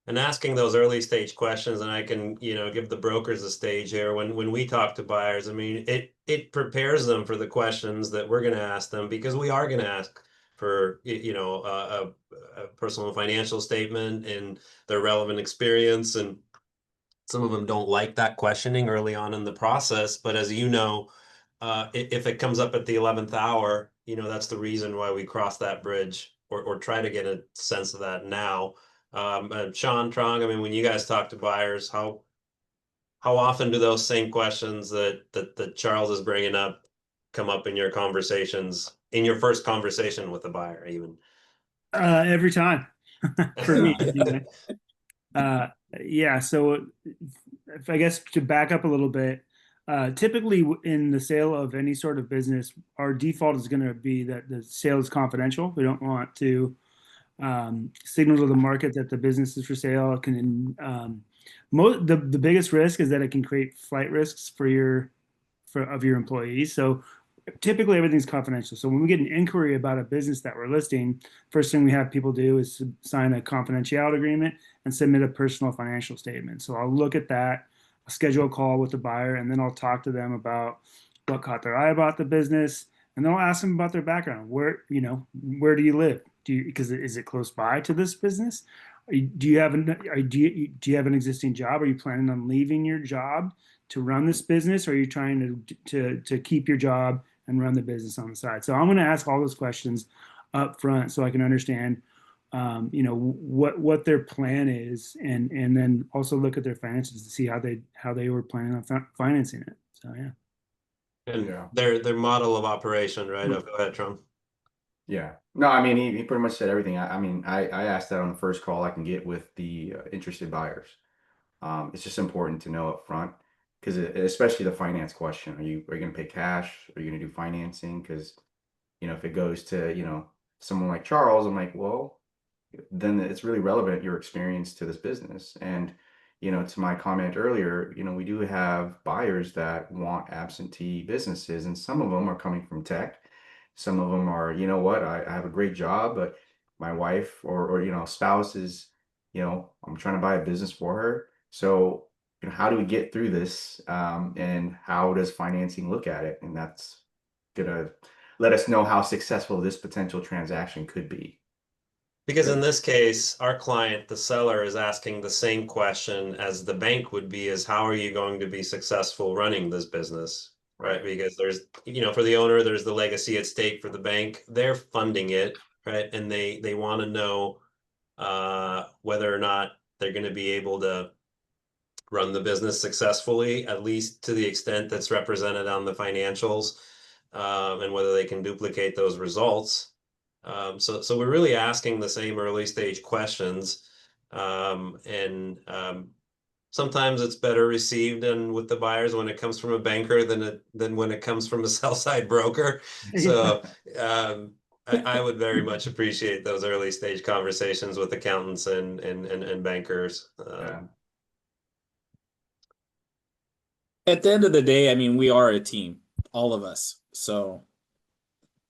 B: And asking those early stage questions, and I can, give the brokers a stage here. When we talk to buyers, I mean, it prepares them for the questions that we're going to ask them, because we are going to ask for, a personal financial statement and their relevant experience. And some of them don't like that questioning early on in the process. But as you know, if it comes up at the 11th hour, that's the reason why we cross that bridge, or try to get a sense of that now. Sean, Trong, I mean, when you guys talk to buyers, how often do those same questions that Charles is bringing up come up in your conversations, in your first conversation with the buyer, even?
D: Every time for me. Anyway. Yeah. So if I guess to back up a little bit, typically in the sale of any sort of business, our default is going to be that the sale is confidential. We don't want to signal to the market that the business is for sale. It can the biggest risk is that it can create flight risks of your employees. So typically everything's confidential. So when we get an inquiry about a business that we're listing, first thing we have people do is sign a confidentiality agreement and submit a personal financial statement. So I'll look at that, I'll schedule a call with the buyer, and then I'll talk to them about what caught their eye about the business, and then I'll ask them about their background. Where do you live? Because is it close by to this business? Do you have an existing job? Are you planning on leaving your job to run this business? Or are you trying to keep your job and run the business on the side? So I'm going to ask all those questions up front so I can understand, what their plan is, and then also look at their finances to see how they were planning on financing it. So yeah.
B: And
C: Yeah.
B: their model of operation, right? Oh, go ahead, Trump.
C: Yeah. No, I mean, he pretty much said everything. I mean, I asked that on the first call I can get with the interested buyers. It's just important to know up front because especially the finance question. Are you going to pay cash? Are you going to do financing? Because, if it goes to, someone like Charles, I'm like, well, then it's really relevant your experience to this business. And, to my comment earlier, we do have buyers that want absentee businesses, and some of them are coming from tech. Some of them are, what, I have a great job, but my wife or spouse is, I'm trying to buy a business for her. So, how do we get through this? And how does financing look at it? And that's gonna let us know how successful this potential transaction could be.
B: Because in this case, our client, the seller, is asking the same question as the bank would be, is how are you going to be successful running this business, right? Because there's, for the owner, there's the legacy at stake. For the bank, they're funding it, right? And they want to know whether or not they're going to be able to run the business successfully, at least to the extent that's represented on the financials, and whether they can duplicate those results. So we're really asking the same early stage questions, and sometimes it's better received and with the buyers when it comes from a banker than when it comes from a sell side broker. So I would very much appreciate those early stage conversations with accountants and bankers.
C: Yeah.
F: At the end of the day, I mean, we are a team, all of us. So,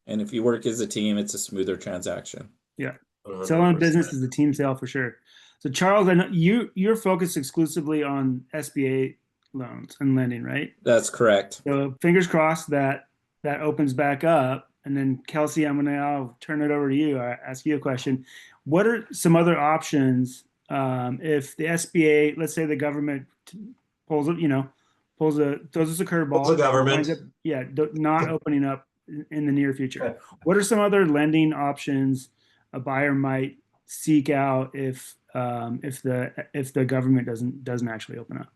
F: and if you work as a team, it's a smoother transaction.
D: Yeah.
B: 100%.
D: Selling a business is a team sale for sure. So Charles, I know you're focused exclusively on SBA loans and lending, right?
F: That's correct.
D: So fingers crossed that opens back up. And then Kelsey, I'll turn it over to you. I ask you a question. What are some other options if the SBA, let's say the government throws us a curveball,
B: Pulls the government.
D: winds up, not opening up in the near future? What are some other lending options a buyer might seek out if the government doesn't actually open up?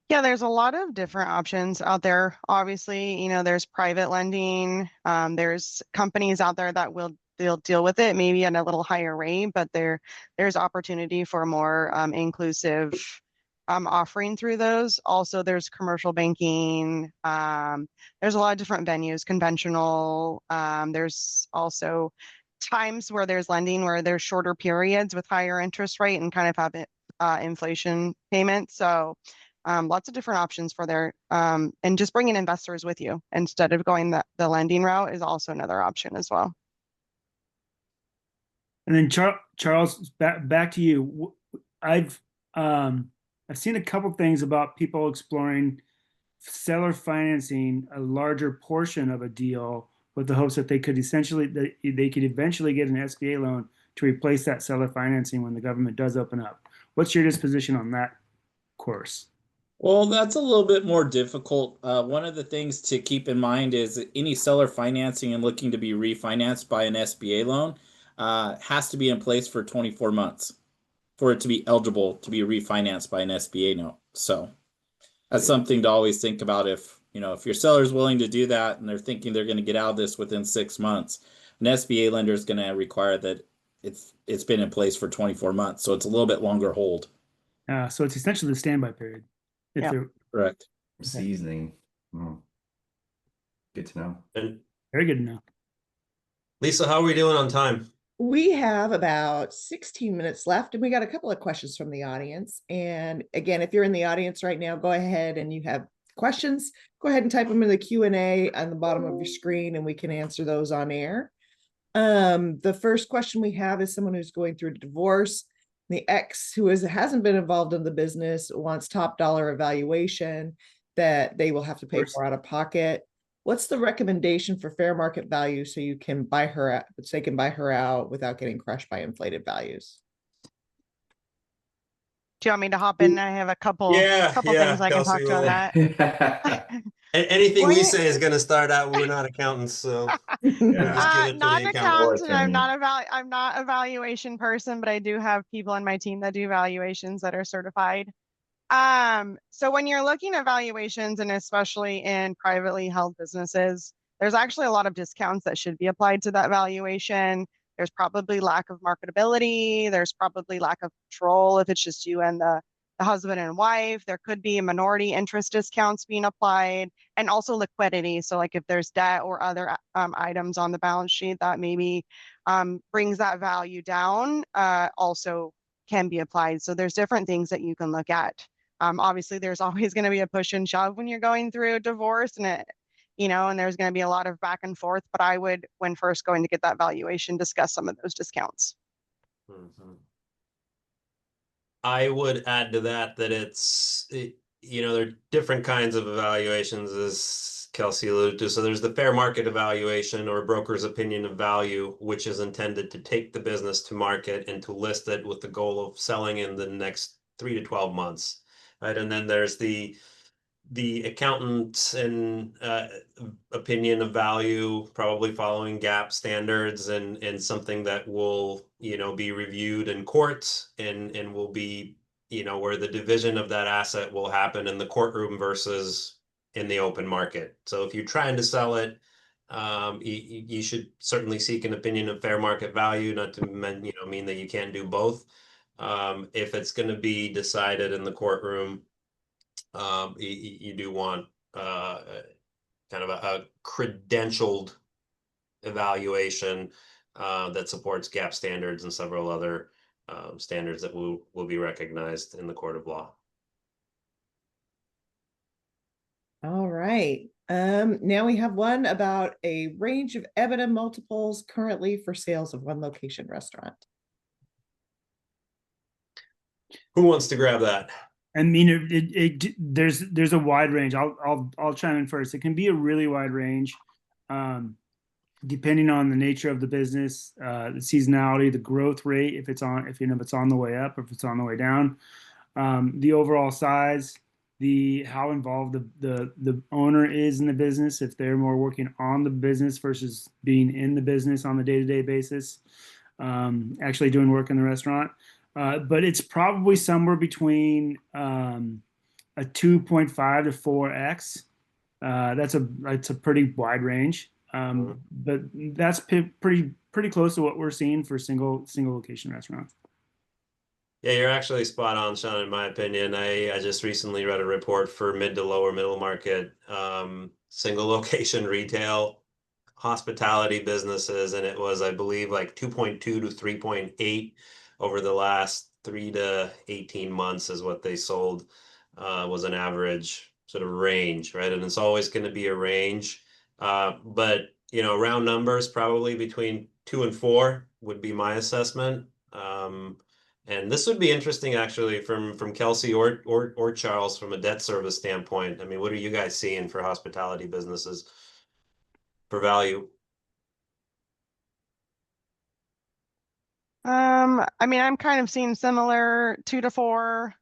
E: Yeah, there's a lot of different options out there. Obviously, there's private lending. There's companies out there that they'll deal with it maybe at a little higher rate, but there's opportunity for more inclusive offering through those. Also, there's commercial banking. There's a lot of different venues, conventional. There's also times where there's lending where there's shorter periods with higher interest rate and kind of have inflation payments. So lots of different options for there. And just bringing investors with you instead of going the lending route is also another option as well.
D: And then Charles, back to you. I've seen a couple things about people exploring seller financing a larger portion of a deal with the hopes that they could eventually get an SBA loan to replace that seller financing when the government does open up. What's your disposition on that course?
F: Well, that's a little bit more difficult. One of the things to keep in mind is that any seller financing and looking to be refinanced by an SBA loan has to be in place for 24 months for it to be eligible to be refinanced by an SBA note. So that's something to always think about. If your seller is willing to do that and they're thinking they're going to get out of this within 6 months, an SBA lender is going to require that it's been in place for 24 months. So it's a little bit longer hold.
D: So it's essentially the standby period.
F: Correct.
C: Seasoning. Good to know.
B: And
D: Very good to know.
B: Lisa, how are we doing on time?
A: We have about 16 minutes left, and we got a couple of questions from the audience. And again, if you're in the audience right now, go ahead and you have questions, go ahead and type them in the Q&A on the bottom of your screen, and we can answer those on air. The first question we have is someone who's going through a divorce. The ex, who hasn't been involved in the business, wants top dollar evaluation that they will have to pay for out of pocket. What's the recommendation for fair market value so you can buy her out, so they can buy her out without getting crushed by inflated values?
E: Do you want me to hop in? I have a couple things I can talk to on that.
B: Anything we say is going to start out, we're not accountants, so just give it to
E: not
B: the
E: accountants,
B: accountant.
E: and I'm not a valuation person, but I do have people on my team that do valuations that are certified. So when you're looking at valuations, and especially in privately held businesses, there's actually a lot of discounts that should be applied to that valuation. There's probably lack of marketability. There's probably lack of control if it's just you and the husband and wife. There could be minority interest discounts being applied, and also liquidity. So like if there's debt or other items on the balance sheet that maybe brings that value down, also can be applied. So there's different things that you can look at. Obviously, there's always going to be a push and shove when you're going through a divorce, and and there's going to be a lot of back and forth. But I would, when first going to get that valuation, discuss some of those discounts.
B: Mm-hmm. I would add to that there are different kinds of evaluations, as Kelsey alluded to. So there's the fair market evaluation, or broker's opinion of value, which is intended to take the business to market and to list it with the goal of selling in the next 3 to 12 months. Right. And then there's the accountant's and opinion of value, probably following GAAP standards, and something that will be reviewed in court, and will be where the division of that asset will happen in the courtroom versus in the open market. So if you're trying to sell it, you should certainly seek an opinion of fair market value, not to mean that you can't do both. If it's going to be decided in the courtroom, you do want kind of a credentialed evaluation that supports GAAP standards and several other standards that will be recognized in the court of law.
A: All right. Now we have one about a range of EBITDA multiples currently for sales of one location restaurant.
B: Who wants to grab that?
D: I mean, there's a wide range. I'll chime in first. It can be a really wide range, depending on the nature of the business, the seasonality, the growth rate, if it's on the way up, or if it's on the way down, the overall size, how involved the owner is in the business, if they're more working on the business versus being in the business on the day-to-day basis, actually doing work in the restaurant. But it's probably somewhere between a 2.5 to 4x. That's a pretty wide range, but that's pretty close to what we're seeing for single location restaurants.
B: Yeah, you're actually spot on, Sean, in my opinion. I just recently read a report for mid to lower middle market single location retail hospitality businesses, and it was, I believe, like 2.2 to 3.8 over the last 3 to 18 months is what they sold, was an average sort of range, right? And it's always going to be a range, but round numbers, probably between 2 and 4 would be my assessment. And this would be interesting, actually, from Kelsey or Charles, from a debt service standpoint. I mean, what are you guys seeing for hospitality businesses for value?
E: I mean, I'm kind of seeing similar 2 to 4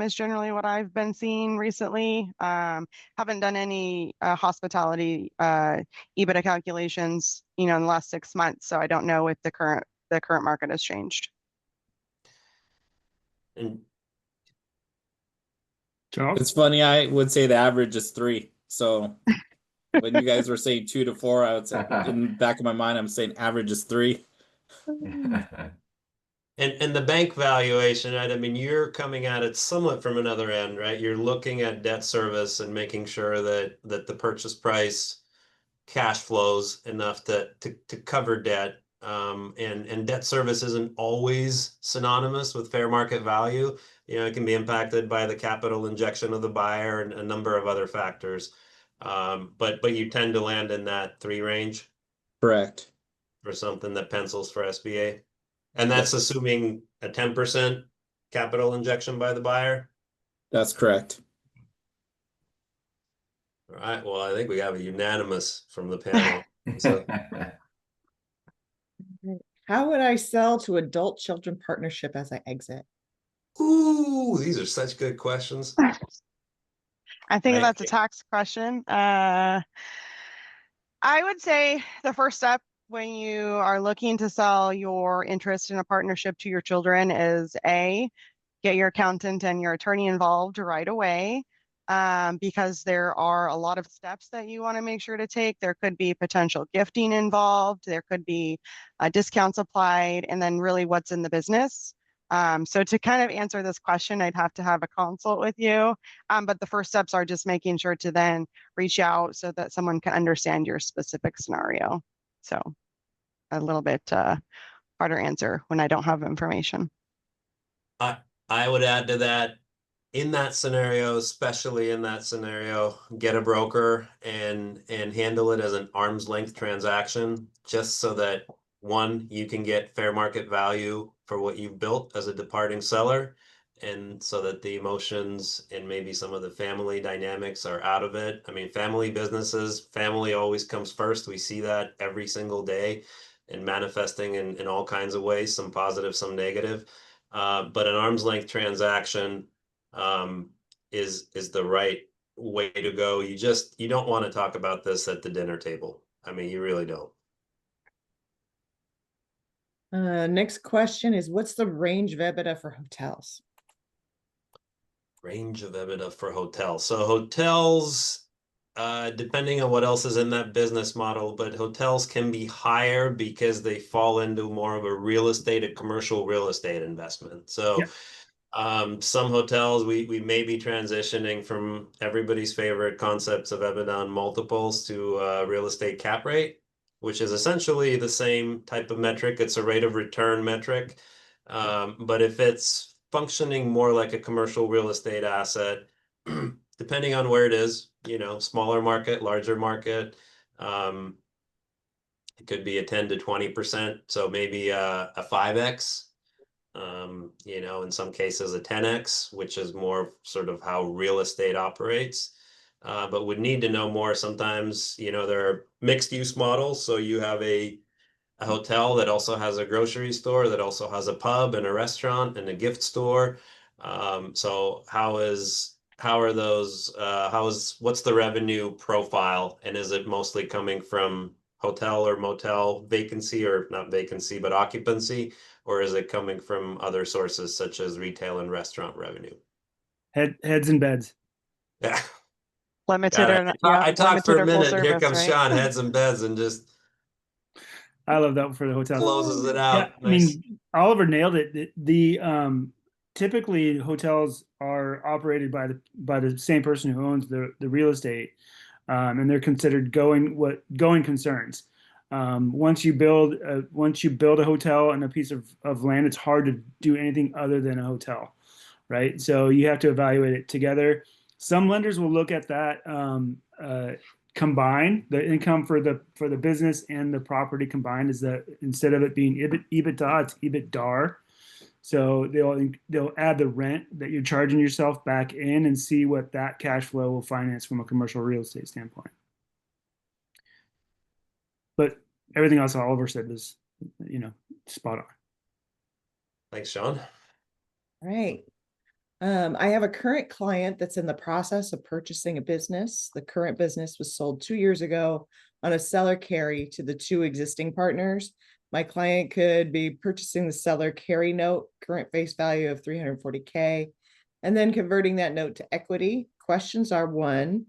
E: is generally what I've been seeing recently. Haven't done any hospitality EBITDA calculations, in the last 6 months, so I don't know if the current market has changed.
B: And
D: Charles?
F: It's funny, I would say the average is 3. So when you guys were saying 2 to 4, I would say, in the back of my mind, I'm saying average is 3.
B: And the bank valuation, right? I mean, you're coming at it somewhat from another end, right? You're looking at debt service and making sure that the purchase price cash flows enough to cover debt. And debt service isn't always synonymous with fair market value. It can be impacted by the capital injection of the buyer and a number of other factors. But you tend to land in that 3 range.
F: Correct.
B: For something that pencils for SBA. And that's assuming a 10% capital injection by the buyer?
F: That's correct.
B: All right. Well, I think we have a unanimous from the panel. So,
A: How would I sell to adult children partnership as I exit?
B: ooh, these are such good questions.
E: I think that's a tax question. I would say the first step when you are looking to sell your interest in a partnership to your children is get your accountant and your attorney involved right away. Because there are a lot of steps that you want to make sure to take. There could be potential gifting involved. There could be discounts applied, and then really what's in the business. So to kind of answer this question, I'd have to have a consult with you. But the first steps are just making sure to then reach out so that someone can understand your specific scenario. So a little bit harder answer when I don't have information.
B: I would add to that, in that scenario, especially in that scenario, get a broker and handle it as an arm's length transaction, just so that one, you can get fair market value for what you've built as a departing seller, and so that the emotions and maybe some of the family dynamics are out of it. I mean, family businesses, family always comes first. We see that every single day and manifesting in all kinds of ways, some positive, some negative. But an arm's length transaction is the right way to go. You don't want to talk about this at the dinner table. I mean, you really don't.
A: Next question is, what's the range of EBITDA for hotels?
B: Range of EBITDA for hotels. So hotels, depending on what else is in that business model, but hotels can be higher because they fall into more of a commercial real estate investment. So some hotels, we may be transitioning from everybody's favorite concepts of EBITDA on multiples to real estate cap rate, which is essentially the same type of metric. It's a rate of return metric. But if it's functioning more like a commercial real estate asset, depending on where it is, smaller market, larger market, it could be a 10 to 20%. So maybe a 5x. In some cases a 10x, which is more sort of how real estate operates. But would need to know more. Sometimes, there are mixed use models. So you have a hotel that also has a grocery store, that also has a pub and a restaurant and a gift store. So what's the revenue profile, and is it mostly coming from hotel or motel vacancy, or not vacancy, but occupancy? Or is it coming from other sources such as retail and restaurant revenue?
D: Heads and beds.
B: Yeah.
E: Limited or
B: I talked for a minute.
E: Service,
B: Here comes
E: right?
B: Sean, heads and beds, and just
D: I love that for the hotel.
B: closes it out.
D: Yeah, I mean, Oliver nailed it. Typically hotels are operated by the same person who owns the real estate, and they're considered going concerns. Once you build a hotel and a piece of land, it's hard to do anything other than a hotel, right? So you have to evaluate it together. Some lenders will look at that combine the income for the business and the property combined, is that instead of it being EBITDA, it's EBITDAR. So they'll add the rent that you're charging yourself back in and see what that cash flow will finance from a commercial real estate standpoint. But everything else Oliver said was, spot on.
B: Thanks, Sean.
A: All right. I have a current client that's in the process of purchasing a business. The current business was sold 2 years ago on a seller carry to the two existing partners. My client could be purchasing the seller carry note, current face value of $340K, and then converting that note to equity. Questions are: one,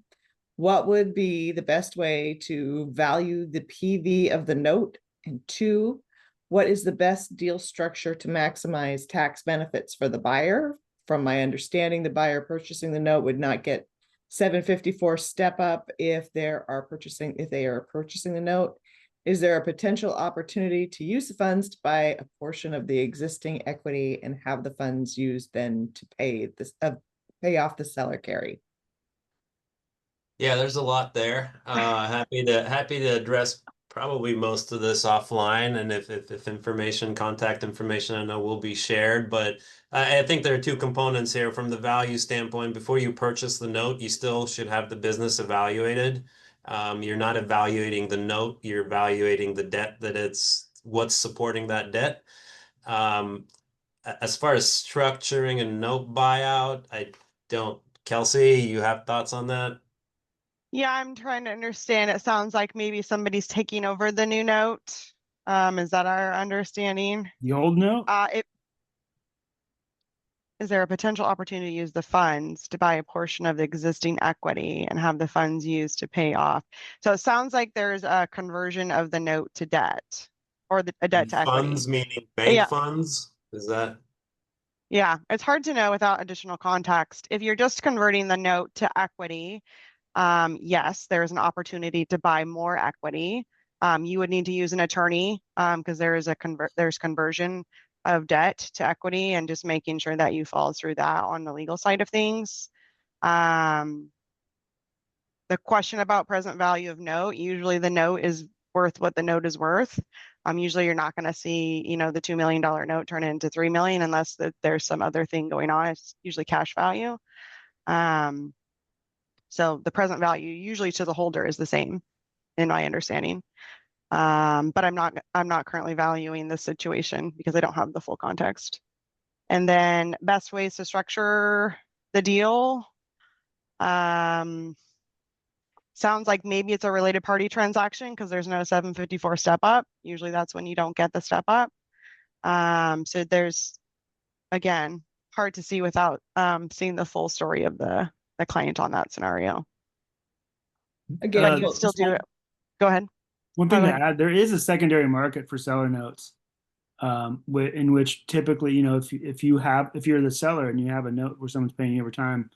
A: what would be the best way to value the PV of the note? And two, what is the best deal structure to maximize tax benefits for the buyer? From my understanding, the buyer purchasing the note would not get 754 step up if they are purchasing the note. Is there a potential opportunity to use the funds to buy a portion of the existing equity and have the funds used then to pay off the seller carry?
B: Yeah, there's a lot there. Happy to address probably most of this offline, and if contact information I know will be shared. But I think there are two components here. From the value standpoint, before you purchase the note, you still should have the business evaluated. You're not evaluating the note, you're evaluating the debt what's supporting that debt. As far as structuring a note buyout, Kelsey, you have thoughts on that?
E: Yeah, I'm trying to understand. It sounds like maybe somebody's taking over the new note. Is that our understanding?
D: The old note?
E: is there a potential opportunity to use the funds to buy a portion of the existing equity and have the funds used to pay off? So it sounds like there's a conversion of the note to debt or a debt to equity.
B: Funds meaning bank funds? Is that?
E: Yeah, it's hard to know without additional context. If you're just converting the note to equity, yes, there's an opportunity to buy more equity. You would need to use an attorney because there's conversion of debt to equity and just making sure that you follow through that on the legal side of things. The question about present value of note, usually the note is worth what the note is worth. Usually you're not going to see, the $2 million note turn into 3 million unless there's some other thing going on. It's usually cash value. So the present value usually to the holder is the same in my understanding. But I'm not currently valuing this situation because I don't have the full context. And then best ways to structure the deal. Sounds like maybe it's a related party transaction because there's no 754 step up. Usually that's when you don't get the step up. So there's, again, hard to see without seeing the full story of the client on that scenario.
A: Again,
E: you still do it. Go ahead.
D: One thing to add, there is a secondary market for seller notes, in which typically, if you're the seller and you have a note where someone's paying you over time,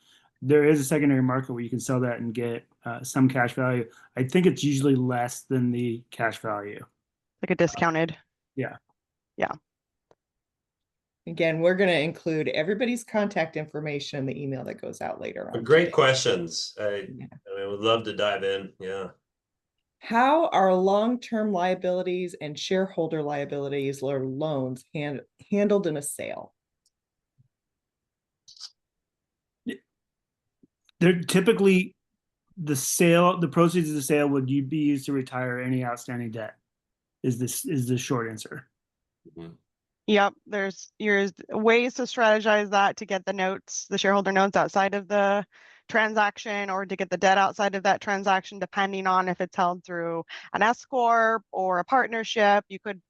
D: there is a secondary market where you can sell that and get some cash value. I think it's usually less than the cash value.
E: Like a discounted.
D: Yeah.
E: Yeah.
A: Again, we're going to include everybody's contact information in the email that goes out later on.
B: Great questions. I would love to dive in. Yeah.
A: How are long-term liabilities and shareholder liabilities or loans handled in a sale?
D: They're typically the proceeds of the sale would be used to retire any outstanding debt. Is the short answer.
B: Mm-hmm.
E: Yep, there's ways to strategize that to get the shareholder notes outside of the transaction or to get the debt outside of that transaction, depending on if it's held through an S corp or a partnership. You could,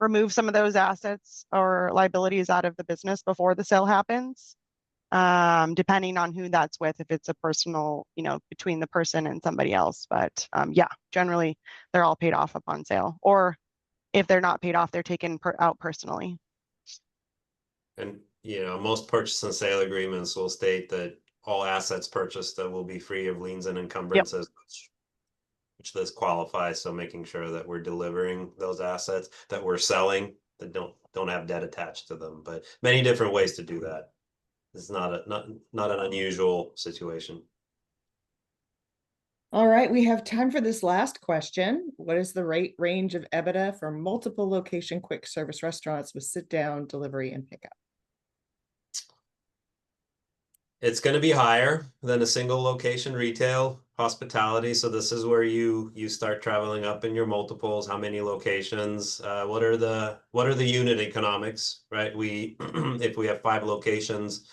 E: remove some of those assets or liabilities out of the business before the sale happens, depending on who that's with, if it's a personal, between the person and somebody else. But yeah, generally they're all paid off upon sale, or if they're not paid off, they're taken out personally. And,
B: most purchase and sale agreements will state that all assets purchased that will be free of liens and encumbrances, which this qualifies. So making sure that we're delivering those assets that we're selling that don't have debt attached to them, but many different ways to do that. It's not an unusual situation.
A: All right, we have time for this last question. What is the rate range of EBITDA for multiple location quick service restaurants with sit down, delivery, and pickup?
B: It's going to be higher than a single location retail hospitality. So this is where you start traveling up in your multiples. How many locations? What are the unit economics? Right? If we have 5 locations,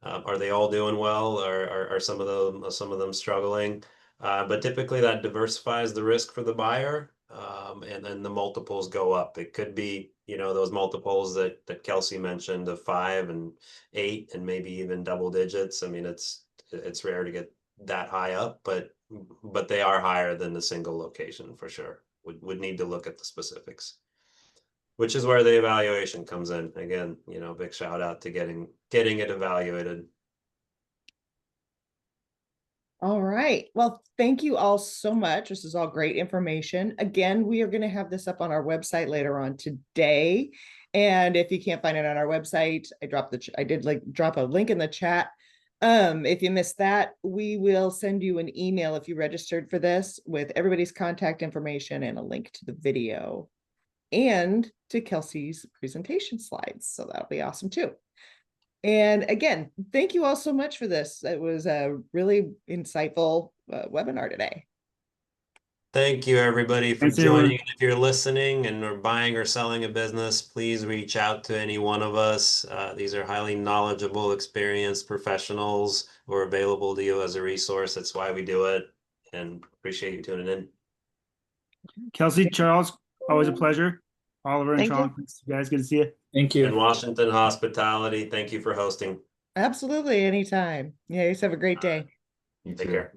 B: are they all doing well, or are some of them struggling? But typically that diversifies the risk for the buyer, and then the multiples go up. It could be, those multiples that Kelsey mentioned of 5 and 8 and maybe even double digits. I mean, it's rare to get that high up, but they are higher than the single location for sure. Would need to look at the specifics, which is where the evaluation comes in. Again, big shout out to getting it evaluated.
A: All right. Well, thank you all so much. This is all great information. Again, we are going to have this up on our website later on today. And if you can't find it on our website, I did drop a link in the chat. If you missed that, we will send you an email if you registered for this with everybody's contact information and a link to the video and to Kelsey's presentation slides. So that'll be awesome too. And again, thank you all so much for this. It was a really insightful webinar today.
B: Thank you, everybody, for joining. If you're listening and are buying or selling a business, please reach out to any one of us. These are highly knowledgeable, experienced professionals who are available to you as a resource. That's why we do it, and appreciate you tuning in.
D: Kelsey, Charles, always a pleasure. Oliver and Charles, you guys, good to see you.
F: Thank you.
B: And Washington Hospitality, thank you for hosting.
A: Absolutely, anytime. Yeah, you have a great day.
C: You
B: Take
C: too.
B: care.